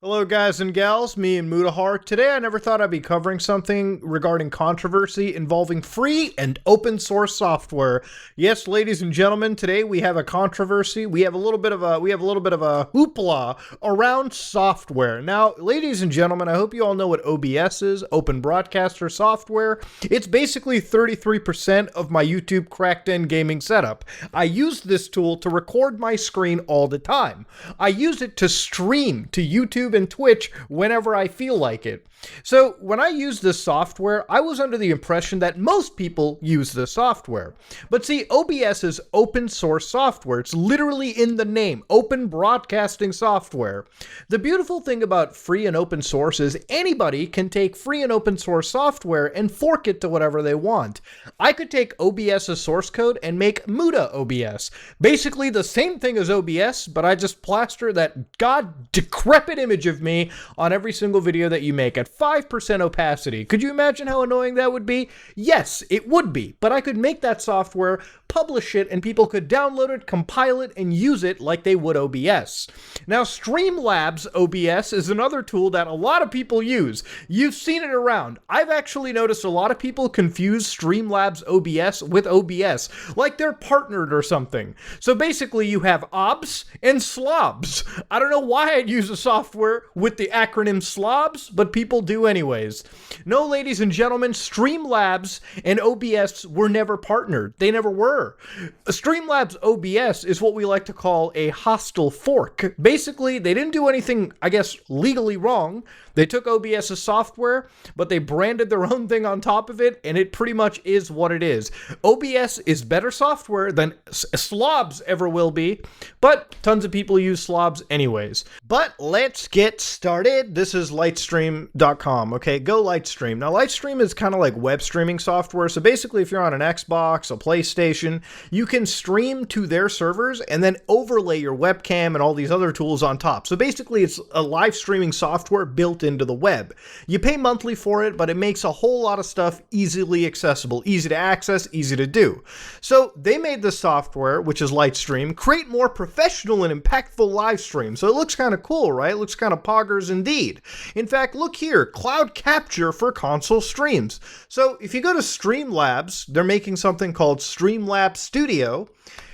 Hello guys and gals, me and Mudahar. Today I never thought I'd be covering something regarding controversy involving free and open source software. Yes, ladies and gentlemen, today we have a controversy. We have a little bit of a hoopla around software. Now, ladies and gentlemen, I hope you all know what OBS is, Open Broadcaster Software. It's basically 33% of my YouTube cracked-in gaming setup. I use this tool to record my screen all the time. I use it to stream to YouTube and Twitch whenever I feel like it. So when I used this software, I was under the impression that most people use this software. But see, OBS is open source software. It's literally in the name, open broadcasting software. The beautiful thing about free and open source is anybody can take free and open source software and fork it to whatever they want. I could take OBS's source code and make Muda OBS. Basically the same thing as OBS, but I just plaster that god decrepit image of me on every single video that you make at 5% opacity. Could you imagine how annoying that would be? Yes, it would be, but I could make that software, publish it, and people could download it, compile it, and use it like they would OBS. Now, Streamlabs OBS is another tool that a lot of people use. You've seen it around. I've actually noticed a lot of people confuse Streamlabs OBS with OBS, like they're partnered or something. So basically, you have OBS and slobs. I don't know why I'd use a software with the acronym slobs, but people do anyways. No, ladies and gentlemen, Streamlabs and OBS were never partnered. They never were. Streamlabs OBS is what we like to call a hostile fork. Basically, they didn't do anything, I guess, legally wrong. They took OBS's software, but they branded their own thing on top of it, and it pretty much is what it is. OBS is better software than slobs ever will be, but tons of people use slobs anyways. But let's get started. This is Lightstream.com, okay? Go Lightstream. Now, Lightstream is kind of like web streaming software, so basically if you're on an Xbox, a PlayStation, you can stream to their servers and then overlay your webcam and all these other tools on top. So basically it's a live streaming software built into the web. You pay monthly for it, but it makes a whole lot of stuff easily accessible, easy to access, easy to do. So they made this software, which is Lightstream, create more professional and impactful live streams. So it looks kind of cool, right? It looks kind of poggers indeed. In fact, look here, cloud capture for console streams. So if you go to Streamlabs, they're making something called Streamlabs Studio.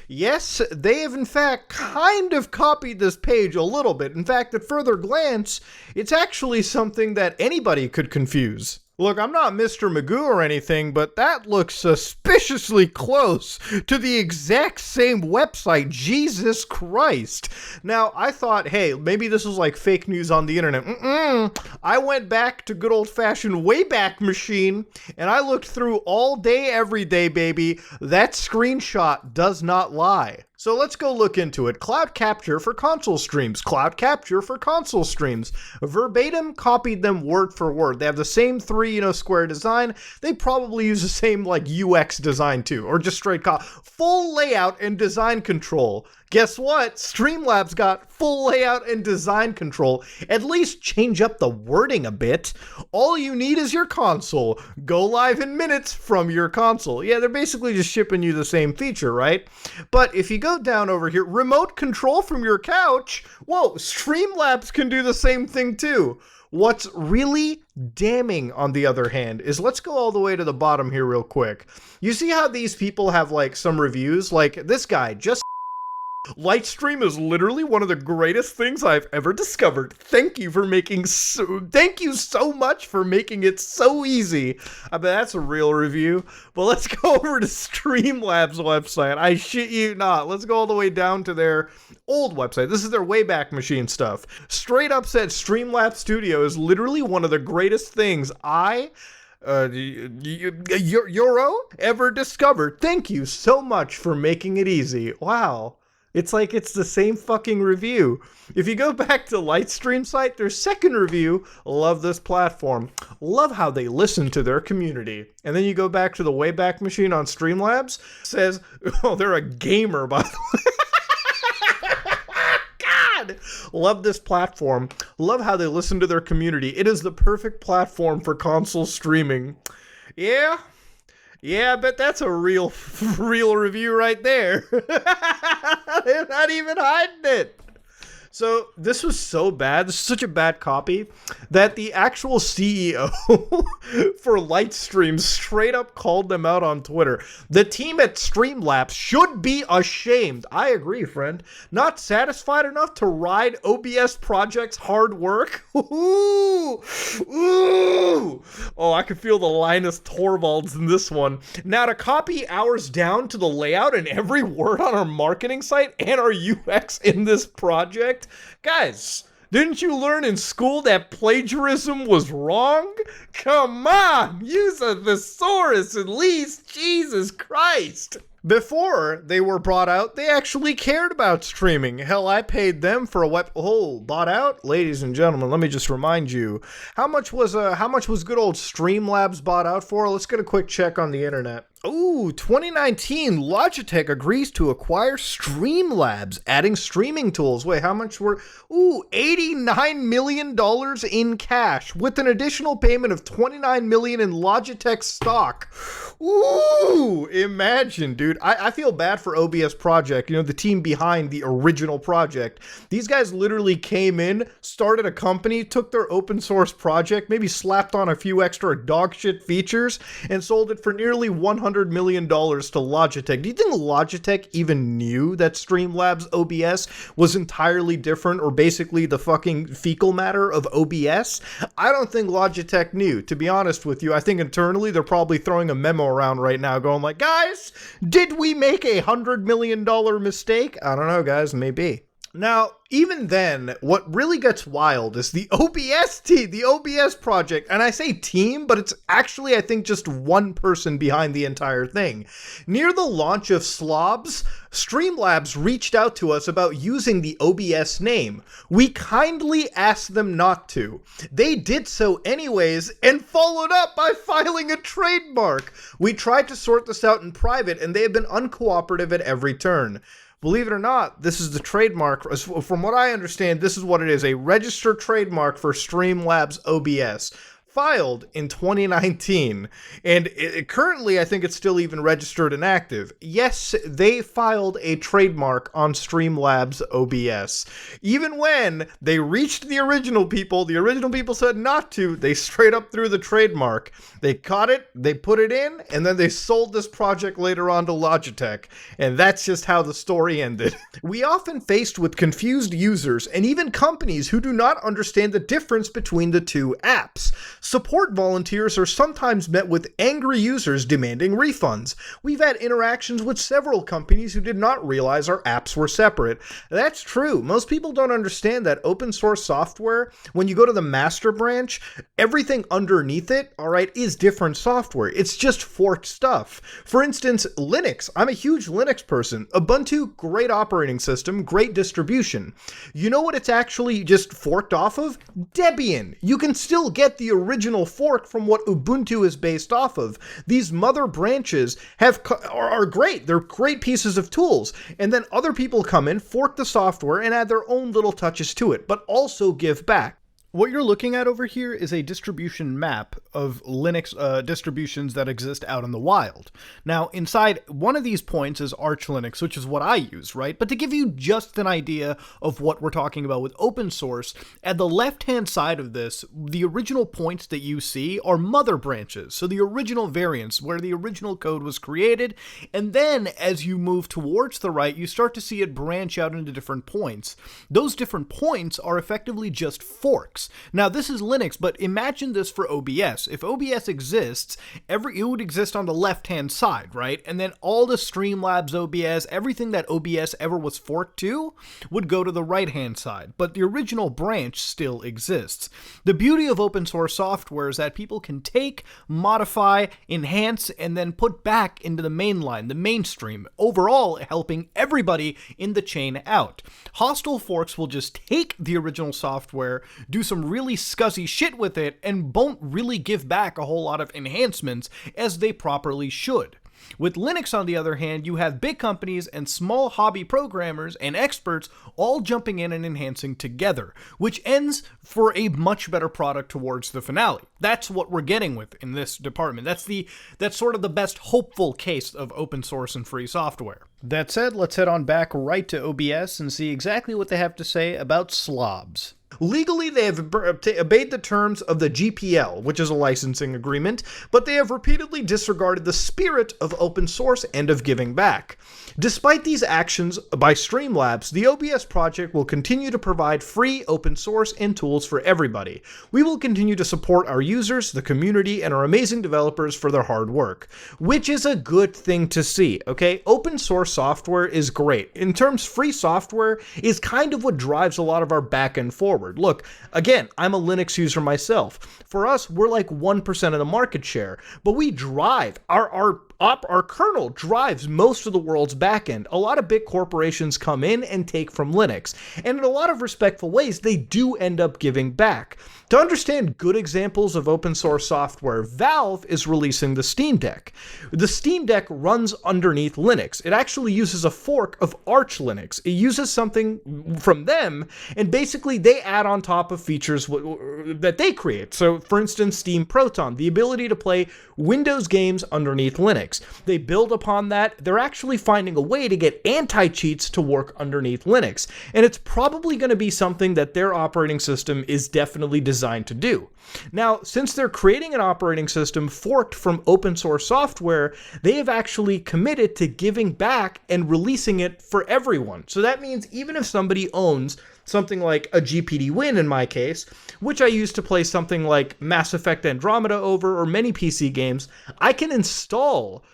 Yes, they have in fact kind of copied this page a little bit. In fact, at further glance, it's actually something that anybody could confuse. Look, I'm not Mr. Magoo or anything, but that looks suspiciously close to the exact same website. Jesus Christ. Now, I thought, hey, maybe this was like fake news on the internet. I went back to good old-fashioned Wayback Machine, and I looked through all day, every day, baby. That screenshot does not lie. So let's go look into it. Cloud capture for console streams. Cloud capture for console streams. Verbatim copied them word for word. They have the same three, square design. They probably use the same, UX design too. Or just straight full layout and design control. Guess what? Streamlabs got full layout and design control. At least change up the wording a bit. All you need is your console. Go live in minutes from your console. Yeah, they're basically just shipping you the same feature, right? But if you go down over here, remote control from your couch. Whoa, Streamlabs can do the same thing too. What's really damning, on the other hand, is let's go all the way to the bottom here real quick. You see how these people have some reviews? Like this guy, just Lightstream is literally one of the greatest things I've ever discovered. Thank you so much for making it so easy. I bet that's a real review. But let's go over to Streamlabs website. I shit you not. Let's go all the way down to their old website. This is their Wayback Machine stuff. Straight up said Streamlabs Studio is literally one of the greatest things Euro ever discovered. Thank you so much for making it easy. Wow. It's like it's the same fucking review. If you go back to Lightstream site, their second review, love this platform. Love how they listen to their community. And then you go back to the Wayback Machine on Streamlabs, says, oh, they're a gamer, by the way. God! Love this platform. Love how they listen to their community. It is the perfect platform for console streaming. Yeah, I bet that's a real review right there. They're not even hiding it. So this was so bad. This is such a bad copy that the actual CEO for Lightstream straight up called them out on Twitter. The team at Streamlabs should be ashamed. I agree, friend. Not satisfied enough to ride OBS Project's hard work? Ooh, ooh. Oh, I can feel the Linus Torvalds in this one. Now to copy ours down to the layout and every word on our marketing site and our UX in this project. Guys, didn't you learn in school that plagiarism was wrong? Come on, use a thesaurus at least, Jesus Christ. Before they were brought out, they actually cared about streaming. Hell, I paid them for a web. Oh, bought out? Ladies and gentlemen, let me just remind you, how much was good old Streamlabs bought out for? Let's get a quick check on the internet. Ooh, 2019, Logitech agrees to acquire Streamlabs, adding streaming tools. Wait, how much were... Ooh, $89 million in cash, with an additional payment of $29 million in Logitech stock. Ooh, imagine, dude. I feel bad for OBS Project, the team behind the original project. These guys literally came in, started a company, took their open source project, maybe slapped on a few extra dog shit features, and sold it for nearly $100 million to Logitech. Do you think Logitech even knew that Streamlabs OBS was entirely different, or basically the fucking fecal matter of OBS? I don't think Logitech knew. To be honest with you, I think internally they're probably throwing a memo around right now going like, guys, did we make $100 million mistake? I don't know, guys, maybe. Now, even then, what really gets wild is the OBS team, the OBS project, and I say team, but it's actually, I think, just one person behind the entire thing. Near the launch of Slobs, Streamlabs reached out to us about using the OBS name. We kindly asked them not to. They did so anyways, and followed up by filing a trademark. We tried to sort this out in private, and they have been uncooperative at every turn. Believe it or not, this is the trademark. From what I understand, this is what it is, a registered trademark for Streamlabs OBS. Filed in 2019, and currently I think it's still even registered and active. Yes, they filed a trademark on Streamlabs OBS. Even when they reached the original people said not to, they straight up threw the trademark. They caught it, they put it in, and then they sold this project later on to Logitech. And that's just how the story ended. We often faced with confused users and even companies who do not understand the difference between the two apps. Support volunteers are sometimes met with angry users demanding refunds. We've had interactions with several companies who did not realize our apps were separate. That's true. Most people don't understand that open source software, when you go to the master branch, everything underneath it, alright, is different software. It's just forked stuff. For instance, Linux. I'm a huge Linux person. Ubuntu, great operating system, great distribution. You know what it's actually just forked off of? Debian. You can still get the original fork from what Ubuntu is based off of. These mother branches are great. They're great pieces of tools. And then other people come in, fork the software, and add their own little touches to it, but also give back. What you're looking at over here is a distribution map of Linux distributions that exist out in the wild. Now, inside one of these points is Arch Linux, which is what I use, right? But to give you just an idea of what we're talking about with open source, at the left-hand side of this, the original points that you see are mother branches. So the original variants, where the original code was created, and then as you move towards the right, you start to see it branch out into different points. Those different points are effectively just forks. Now, this is Linux, but imagine this for OBS. If OBS exists, it would exist on the left-hand side, right? And then all the Streamlabs OBS, everything that OBS ever was forked to, would go to the right-hand side. But the original branch still exists. The beauty of open source software is that people can take, modify, enhance, and then put back into the mainline, the mainstream, overall helping everybody in the chain out. Hostile forks will just take the original software, do some really scuzzy shit with it, and won't really give back a whole lot of enhancements as they properly should. With Linux, on the other hand, you have big companies and small hobby programmers and experts all jumping in and enhancing together, which ends for a much better product towards the finale. That's what we're getting with in this department. That's sort of the best hopeful case of open source and free software. That said, let's head on back right to OBS and see exactly what they have to say about slobs. Legally, they have obeyed the terms of the GPL, which is a licensing agreement, but they have repeatedly disregarded the spirit of open source and of giving back. Despite these actions by Streamlabs, the OBS project will continue to provide free open source and tools for everybody. We will continue to support our users, the community, and our amazing developers for their hard work, which is a good thing to see, okay? Open source software is great. In terms, free software is kind of what drives a lot of our back end forward. Look, again, I'm a Linux user myself. For us, we're like 1% of the market share, but we drive, our kernel drives most of the world's backend. A lot of big corporations come in and take from Linux, and in a lot of respectful ways, they do end up giving back. To understand good examples of open source software, Valve is releasing the Steam Deck. The Steam Deck runs underneath Linux. It actually uses a fork of Arch Linux. It uses something from them, and basically they add on top of features that they create. So, for instance, Steam Proton, the ability to play Windows games underneath Linux. They build upon that. They're actually finding a way to get anti-cheats to work underneath Linux, and it's probably going to be something that their operating system is definitely designed to do. Now, since they're creating an operating system forked from open source software, they have actually committed to giving back and releasing it for everyone. So that means even if somebody owns something like a GPD Win in my case, which I use to play something like Mass Effect Andromeda over or many PC games, I can install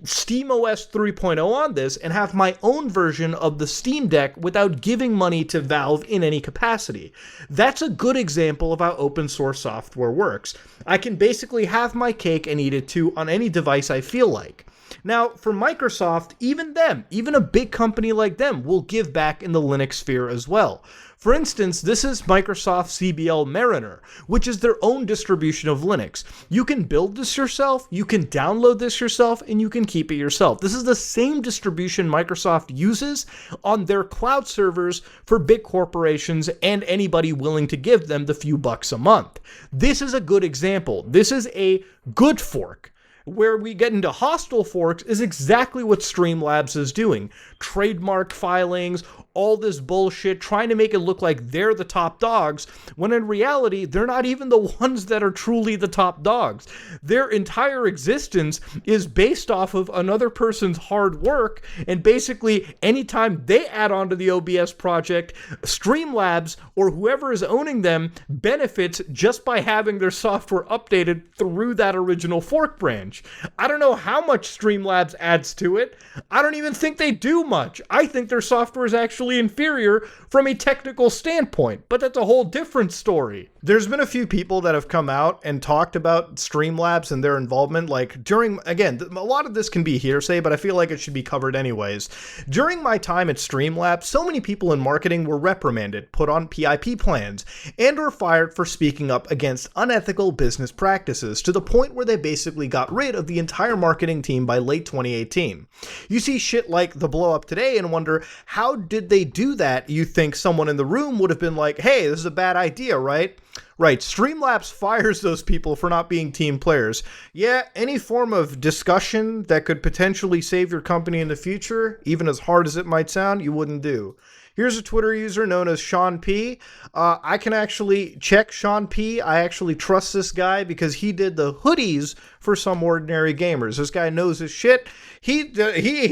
SteamOS 3.0 on this and have my own version of the Steam Deck without giving money to Valve in any capacity. That's a good example of how open source software works. I can basically have my cake and eat it too on any device I feel like. Now, for Microsoft, even a big company like them will give back in the Linux sphere as well. For instance, this is Microsoft CBL Mariner, which is their own distribution of Linux. You can build this yourself, you can download this yourself, and you can keep it yourself. This is the same distribution Microsoft uses on their cloud servers for big corporations and anybody willing to give them the few bucks a month. This is a good example. This is a good fork. Where we get into hostile forks is exactly what Streamlabs is doing. Trademark filings, all this bullshit, trying to make it look like they're the top dogs, when in reality, they're not even the ones that are truly the top dogs. Their entire existence is based off of another person's hard work, and basically, anytime they add on to the OBS project, Streamlabs, or whoever is owning them, benefits just by having their software updated through that original fork branch. I don't know how much Streamlabs adds to it. I don't even think they do much. I think their software is actually inferior from a technical standpoint, but that's a whole different story. There's been a few people that have come out and talked about Streamlabs and their involvement, like during, again, a lot of this can be hearsay, but I feel like it should be covered anyways. During my time at Streamlabs, so many people in marketing were reprimanded, put on PIP plans, and were fired for speaking up against unethical business practices to the point where they basically got rid of the entire marketing team by late 2018. You see shit like the blow up today and wonder, how did they do that? You think someone in the room would have been like, hey, this is a bad idea, right? Right, Streamlabs fires those people for not being team players. Yeah, any form of discussion that could potentially save your company in the future, even as hard as it might sound, you wouldn't do. Here's a Twitter user known as Sean P. I can actually check Sean P. I actually trust this guy because he did the hoodies for Some Ordinary Gamers. This guy knows his shit. He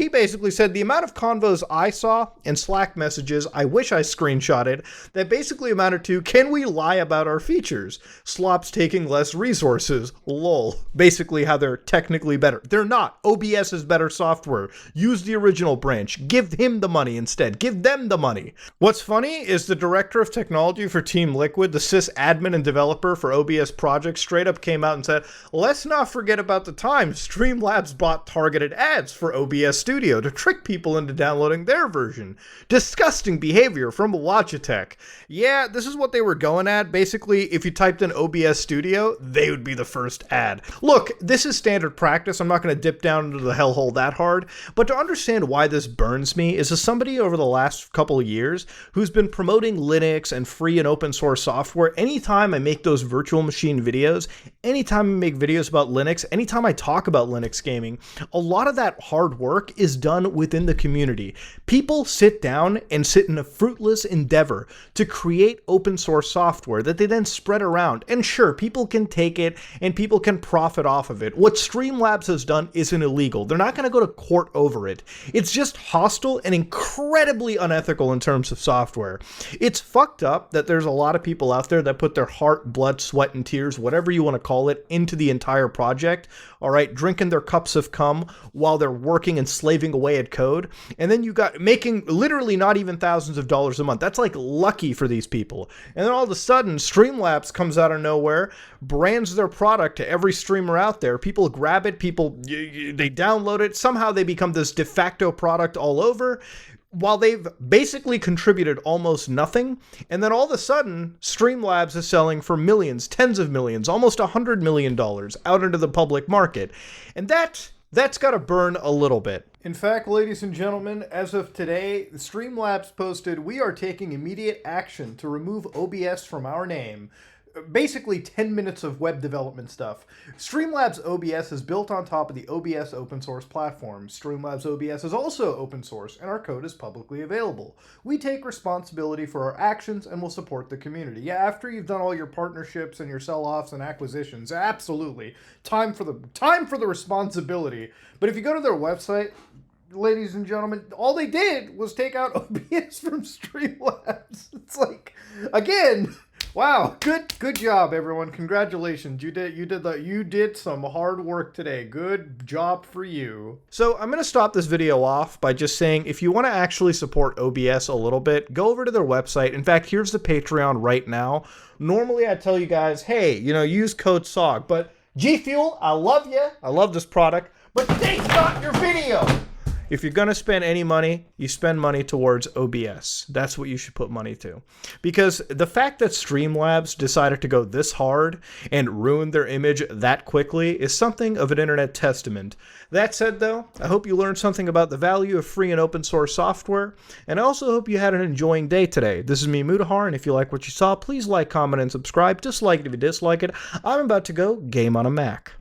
basically said the amount of convos I saw and Slack messages I wish I screenshotted that basically amounted to, can we lie about our features? Slops taking less resources. Lol. Basically how they're technically better. They're not. OBS is better software. Use the original branch. Give him the money instead. Give them the money. What's funny is the director of technology for Team Liquid, the sysadmin and developer for OBS project, straight up came out and said, let's not forget about the time Streamlabs bought targeted ads for OBS Studio to trick people into downloading their version. Disgusting behavior from Logitech. Yeah, this is what they were going at. Basically, if you typed in OBS Studio, they would be the first ad. Look, this is standard practice. I'm not going to dip down into the hellhole that hard, but to understand why this burns me is as somebody over the last couple of years who's been promoting Linux and free and open source software. Anytime I make those virtual machine videos, anytime I make videos about Linux, anytime I talk about Linux gaming, a lot of that hard work is done within the community. People sit down and sit in a fruitless endeavor to create open source software that they then spread around. And sure, people can take it and people can profit off of it. What Streamlabs has done isn't illegal. They're not going to go to court over it. It's just hostile and incredibly unethical in terms of software. It's fucked up that there's a lot of people out there that put their heart, blood, sweat, and tears, whatever you want to call it, into the entire project. All right, drinking their cups of cum while they're working and slaving away at code. And then you got making literally not even thousands of dollars a month. That's like lucky for these people. And then all of a sudden, Streamlabs comes out of nowhere, brands their product to every streamer out there. People grab it, they download it. Somehow they become this de facto product all over, while they've basically contributed almost nothing. And then all of a sudden, Streamlabs is selling for millions, tens of millions, almost $100 million out into the public market. And that's got to burn a little bit. In fact, ladies and gentlemen, as of today, Streamlabs posted, "We are taking immediate action to remove OBS from our name." Basically 10 minutes of web development stuff. Streamlabs OBS is built on top of the OBS open source platform. Streamlabs OBS is also open source, and our code is publicly available. We take responsibility for our actions and will support the community. Yeah, after you've done all your partnerships and your sell-offs and acquisitions, absolutely. Time for the responsibility. But if you go to their website, ladies and gentlemen, all they did was take out OBS from Streamlabs. It's like, again, wow, good job, everyone. Congratulations. You did some hard work today. Good job for you. So I'm going to stop this video off by just saying, if you want to actually support OBS a little bit, go over to their website. In fact, here's the Patreon right now. Normally I tell you guys, hey, use code SOG, but G Fuel, I love you. I love this product, but they got your video. If you're going to spend any money, you spend money towards OBS. That's what you should put money to. Because the fact that Streamlabs decided to go this hard and ruin their image that quickly is something of an internet testament. That said, though, I hope you learned something about the value of free and open source software, and I also hope you had an enjoying day today. This is me, Mudahar, and if you like what you saw, please like, comment, and subscribe. Dislike it if you dislike it. I'm about to go game on a Mac.